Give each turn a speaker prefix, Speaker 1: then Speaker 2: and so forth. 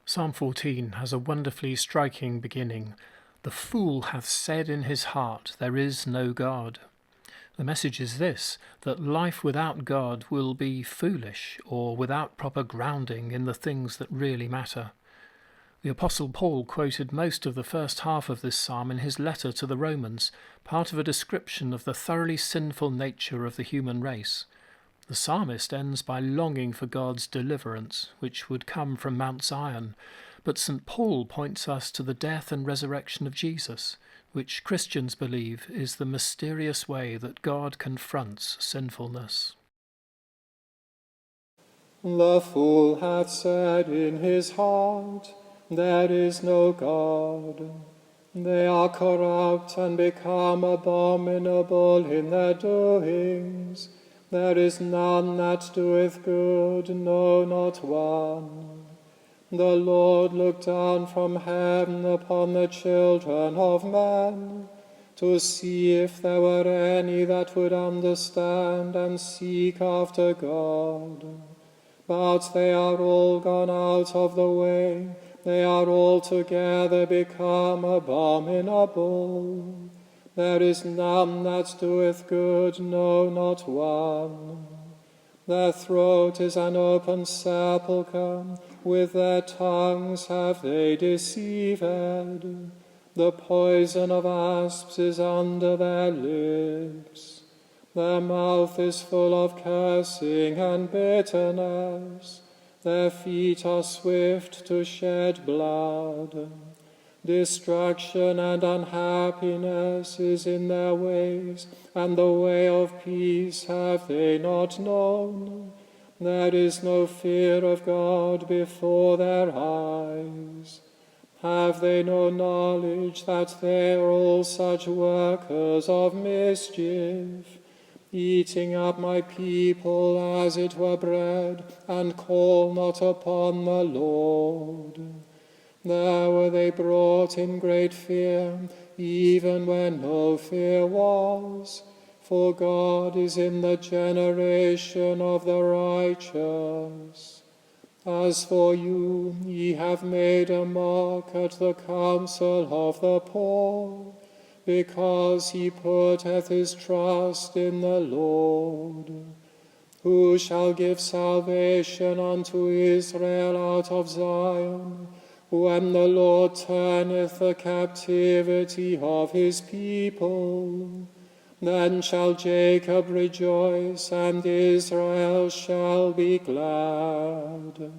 Speaker 1: Psalm 14 has a wonderfully striking beginning. The fool hath said in his heart, there is no God. The message is this, that life without God will be foolish or without proper grounding in the things that really matter. The Apostle Paul quoted most of the first half of this psalm in his letter to the Romans, part of a description of the thoroughly sinful nature of the human race. The psalmist ends by longing for God's deliverance, which would come from Mount Zion, but St Paul points us to the death and resurrection of Jesus, which Christians believe is the mysterious way that God confronts sinfulness.
Speaker 2: The fool hath said in his heart, there is no God. They are corrupt and become abominable in their doings. There is none that doeth good, no, not one. The Lord looked down from heaven upon the children of men, to see if there were any that would understand and seek after God. But they are all gone out of the way, they are altogether become abominable. There is none that doeth good, no, not one. Their throat is an open sepulchre, with their tongues have they deceived. The poison of asps is under their lips. Their mouth is full of cursing and bitterness. Their feet are swift to shed blood. Destruction and unhappiness is in their ways, and the way of peace have they not known. There is no fear of God before their eyes. Have they no knowledge that they are all such workers of mischief, eating up my people as it were bread, and call not upon the Lord? There were they brought in great fear, even when no fear was, for God is in the generation of the righteous. As for you, ye have made a mock at the counsel of the poor, because he putteth his trust in the Lord. Who shall give salvation unto Israel out of Zion, when the Lord turneth the captivity of his people? Then shall Jacob rejoice, and Israel shall be glad.